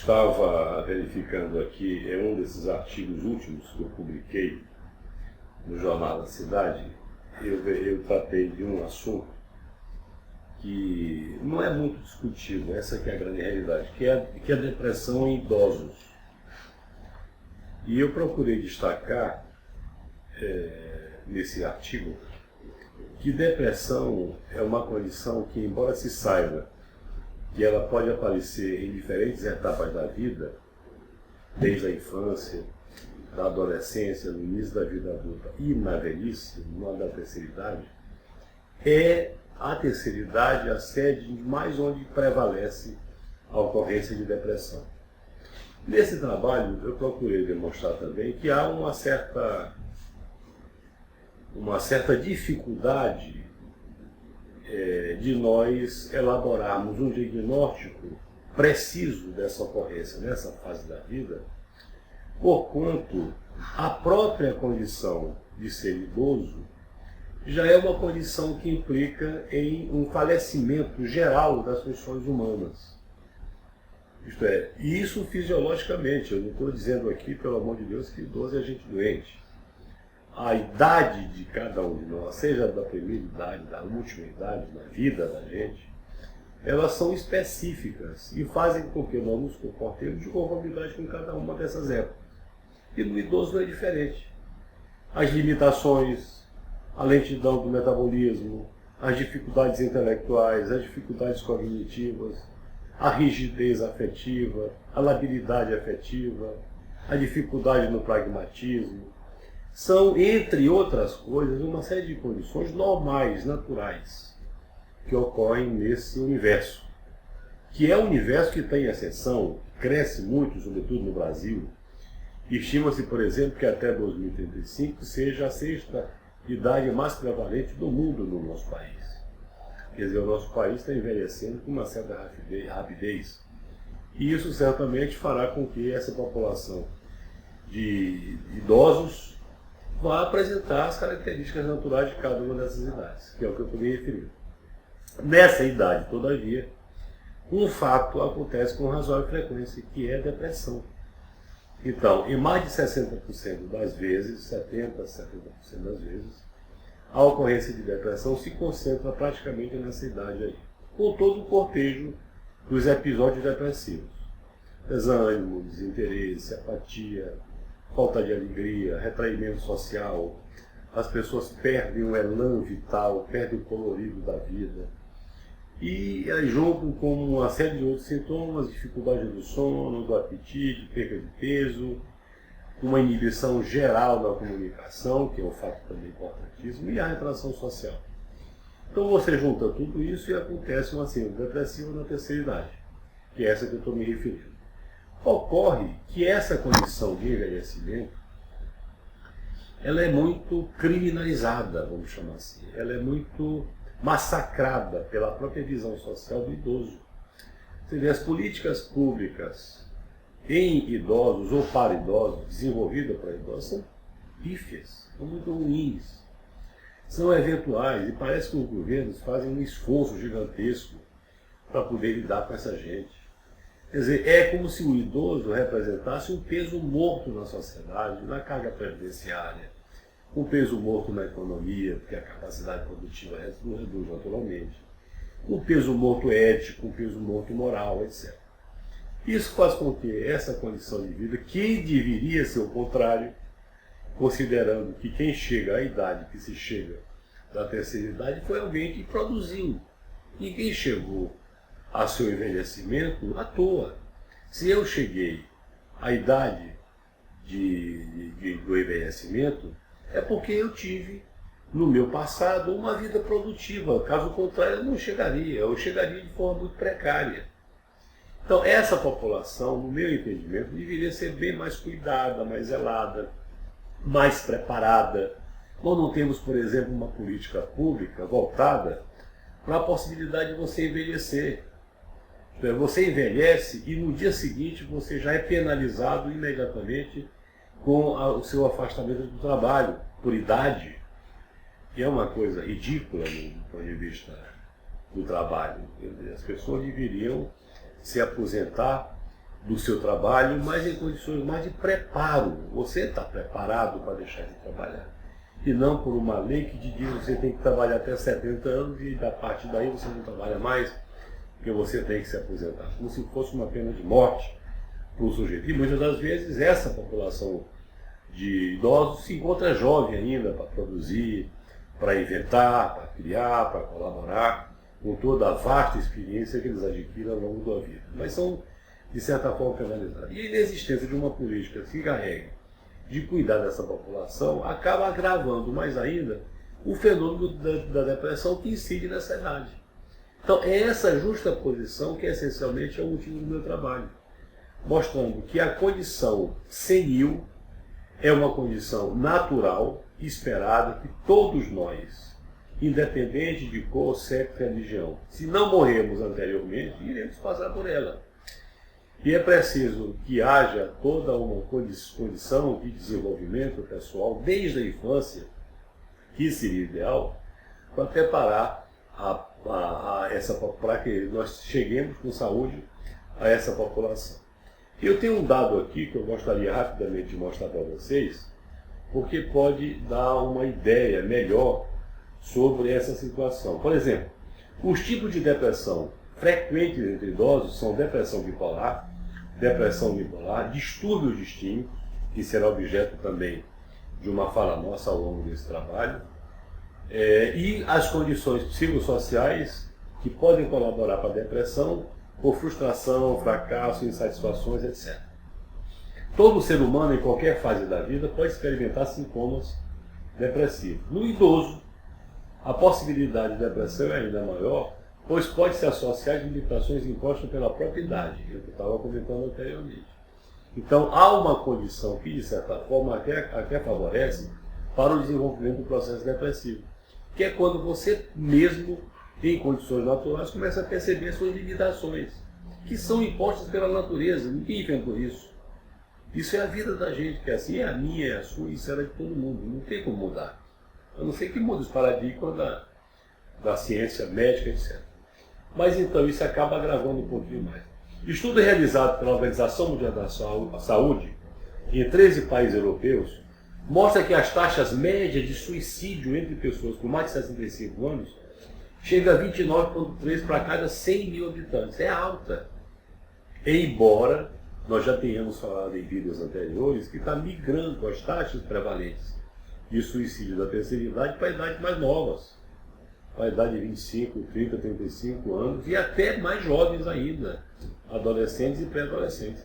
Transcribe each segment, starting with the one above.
estava verificando aqui, é um desses artigos últimos que eu publiquei no Jornal da Cidade. Eu tratei de um assunto que não é muito discutido, essa que é a grande realidade, que é a depressão em idosos. E eu procurei destacar nesse artigo que depressão é uma condição que, embora se saiba que ela pode aparecer em diferentes etapas da vida, desde a infância, da adolescência, no início da vida adulta e na velhice, da terceira idade, é a terceira idade a sede mais onde prevalece a ocorrência de depressão. Nesse trabalho, eu procurei demonstrar também que há uma certa dificuldade de nós elaborarmos um diagnóstico preciso dessa ocorrência nessa fase da vida, porquanto a própria condição de ser idoso já é uma condição que implica em um falecimento geral das funções humanas. Isto é, isso fisiologicamente, eu não estou dizendo aqui, pelo amor de Deus, que idoso é gente doente. A idade de cada um de nós, seja da primeira idade, da última idade, na vida da gente, elas são específicas e fazem com que nós nos comportemos de conformidade com cada uma dessas épocas. E no idoso não é diferente. As limitações, a lentidão do metabolismo, as dificuldades intelectuais, as dificuldades cognitivas, a rigidez afetiva, a labilidade afetiva, a dificuldade no pragmatismo, são, entre outras coisas, uma série de condições normais, naturais, que ocorrem nesse universo, que é um universo que tem ascensão, cresce muito, sobretudo no Brasil, e estima-se, por exemplo, que até 2035 seja a sexta idade mais prevalente do mundo no nosso país. Quer dizer, o nosso país está envelhecendo com uma certa rapidez, e isso certamente fará com que essa população de idosos vai apresentar as características naturais de cada uma dessas idades, que é o que eu estou me referindo. Nessa idade, todavia, um fato acontece com razoável frequência, que é a depressão. Então, em mais de 60% das vezes, 70% das vezes, a ocorrência de depressão se concentra praticamente nessa idade aí, com todo o cortejo dos episódios depressivos. Desânimo, desinteresse, apatia, falta de alegria, retraimento social, as pessoas perdem o elan vital, perdem o colorido da vida. E aí junto com uma série de outros sintomas, dificuldade do sono, do apetite, perda de peso, uma inibição geral da comunicação, que é um fato também importantíssimo, e a retração social. Então você junta tudo isso e acontece uma síndrome depressiva na terceira idade, que é essa que eu estou me referindo. Ocorre que essa condição de envelhecimento, ela é muito criminalizada, vamos chamar assim. Ela é muito massacrada pela própria visão social do idoso. Você vê, as políticas públicas em idosos ou para idosos, desenvolvidas para idosos, são pífias, são muito ruins, são eventuais, e parece que os governos fazem um esforço gigantesco para poder lidar com essa gente. Quer dizer, é como se o idoso representasse um peso morto na sociedade, na carga previdenciária, um peso morto na economia, porque a capacidade produtiva reduz naturalmente, um peso morto ético, um peso morto moral, etc. Isso faz com que essa condição de vida, que deveria ser o contrário, considerando que quem chega à idade que se chega da terceira idade foi alguém que produziu. Ninguém chegou a seu envelhecimento à toa. Se eu cheguei à idade do envelhecimento, é porque eu tive, no meu passado, uma vida produtiva. Caso contrário, eu não chegaria. Eu chegaria de forma muito precária. Então, essa população, no meu entendimento, deveria ser bem mais cuidada, mais zelada, mais preparada. Nós não temos, por exemplo, uma política pública voltada para a possibilidade de você envelhecer. Você envelhece e no dia seguinte você já é penalizado imediatamente com o seu afastamento do trabalho, por idade, que é uma coisa ridícula do ponto de vista do trabalho. As pessoas deveriam se aposentar do seu trabalho, mas em condições mais de preparo. Você está preparado para deixar de trabalhar. E não por uma lei que te diz que você tem que trabalhar até 70 anos e a partir daí você não trabalha mais, porque você tem que se aposentar. Como se fosse uma pena de morte para o sujeito. E muitas das vezes essa população de idosos se encontra jovem ainda para produzir, para inventar, para criar, para colaborar, com toda a vasta experiência que eles adquirem ao longo da vida. Mas são, de certa forma, penalizados. E a inexistência de uma política que se encarregue de cuidar dessa população acaba agravando mais ainda o fenômeno da depressão que incide nessa idade. Então, é essa justa posição que essencialmente é o motivo do meu trabalho, mostrando que a condição senil é uma condição natural, esperada, que todos nós, independente de cor, sexo e religião, se não morrermos anteriormente, iremos passar por ela. E é preciso que haja toda uma condição de desenvolvimento pessoal, desde a infância, que seria ideal, para preparar para que nós cheguemos com saúde a essa população. Eu tenho um dado aqui que eu gostaria rapidamente de mostrar para vocês, porque pode dar uma ideia melhor sobre essa situação. Por exemplo, os tipos de depressão frequentes entre idosos são depressão bipolar, distúrbios distínctos, que será objeto também de uma fala nossa ao longo desse trabalho, e as condições psicossociais que podem colaborar para a depressão, por frustração, fracasso, insatisfações, etc. Todo ser humano, em qualquer fase da vida, pode experimentar sintomas depressivos. No idoso, a possibilidade de depressão é ainda maior, pois pode se associar a limitações impostas pela própria idade, eu estava comentando anteriormente. Então, há uma condição que, de certa forma, até favorece para o desenvolvimento do processo depressivo, que é quando você mesmo, em condições naturais, começa a perceber suas limitações, que são impostas pela natureza. Ninguém inventou isso. Isso é a vida da gente, que assim é a minha, é a sua, isso era de todo mundo. Não tem como mudar. A não ser que mude os paradigmas da ciência médica, etc. Mas então isso acaba agravando um pouquinho mais. Estudo realizado pela Organização Mundial da Saúde em 13 países europeus mostra que as taxas médias de suicídio entre pessoas com mais de 65 anos chega a 29,3 para cada 100 mil habitantes. É alta. Embora nós já tenhamos falado em vídeos anteriores que está migrando as taxas prevalentes de suicídio da terceira idade para idades mais novas, para a idade de 25, 30, 35 anos e até mais jovens ainda, adolescentes e pré-adolescentes.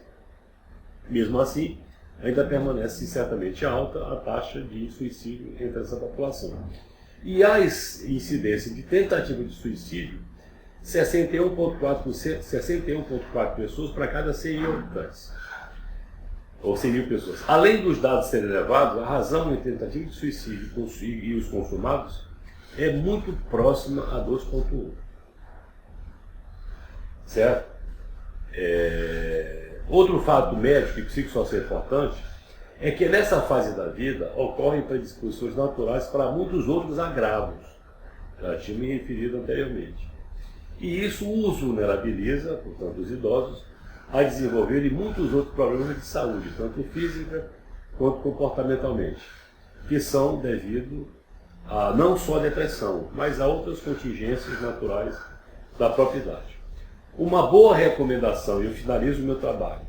Mesmo assim, ainda permanece certamente alta a taxa de suicídio entre essa população. E a incidência de tentativa de suicídio, 61,4 pessoas para cada 100 mil habitantes, ou 100 mil pessoas. Além dos dados serem elevados, a razão entre tentativa de suicídio e os consumados é muito próxima a 2,1. Certo? Outro fato médico e psicossocial importante é que nessa fase da vida ocorrem predisposições naturais para muitos outros agravos. Já tinha me referido anteriormente. E isso os vulnerabiliza, portanto, os idosos, a desenvolverem muitos outros problemas de saúde, tanto física quanto comportamentalmente, que são devido a não só a depressão, mas a outras contingências naturais da própria idade. Uma boa recomendação, e eu finalizo o meu trabalho,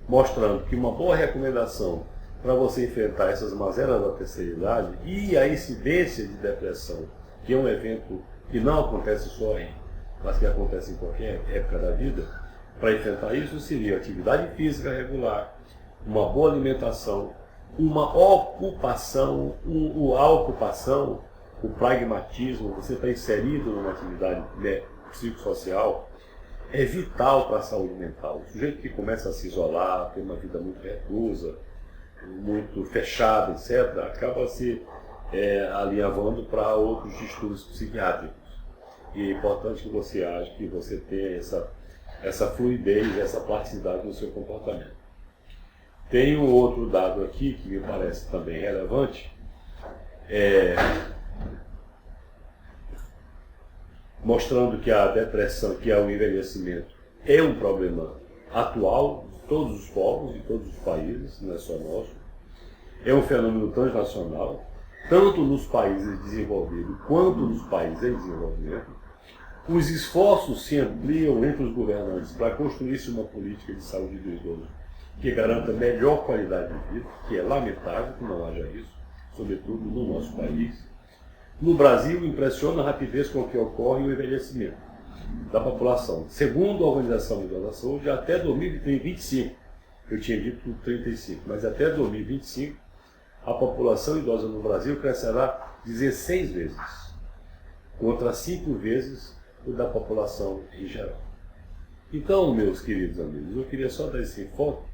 mostrando que uma boa recomendação para você enfrentar essas mazelas da terceira idade e a incidência de depressão, que é um evento que não acontece só aí, mas que acontece em qualquer época da vida, para enfrentar isso seria atividade física regular, uma boa alimentação, uma ocupação, o pragmatismo, você está inserido numa atividade psicossocial, é vital para a saúde mental. O sujeito que começa a se isolar, tem uma vida muito reclusa, muito fechada, etc., acaba se alinhavando para outros distúrbios psiquiátricos. E é importante que você age, que você tenha essa fluidez, essa plasticidade no seu comportamento. Tem um outro dado aqui que me parece também relevante, mostrando que a depressão, que é o envelhecimento, é um problema atual, todos os povos, de todos os países, não é só nosso. É um fenômeno transnacional, tanto nos países desenvolvidos quanto nos países em desenvolvimento. Os esforços se ampliam entre os governantes para construir-se uma política de saúde do idoso que garanta melhor qualidade de vida, que é lamentável que não haja isso, sobretudo no nosso país. No Brasil, impressiona a rapidez com que ocorre o envelhecimento da população. Segundo a Organização Mundial da Saúde, até 2025, eu tinha dito 35, mas até 2025, a população idosa no Brasil crescerá 16 vezes, contra 5 vezes o da população em geral. Então, meus queridos amigos, eu queria só dar esse enfoque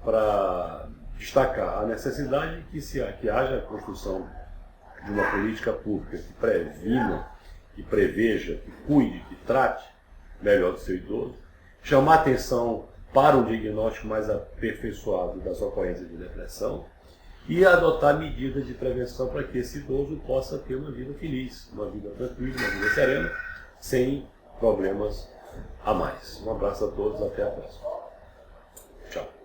para destacar a necessidade que haja a construção de uma política pública que previna, que preveja, que cuide, que trate melhor do seu idoso, chamar atenção para um diagnóstico mais aperfeiçoado das ocorrências de depressão e adotar medidas de prevenção para que esse idoso possa ter uma vida feliz, uma vida tranquila, uma vida serena, sem problemas a mais. Um abraço a todos, até a próxima. Tchau.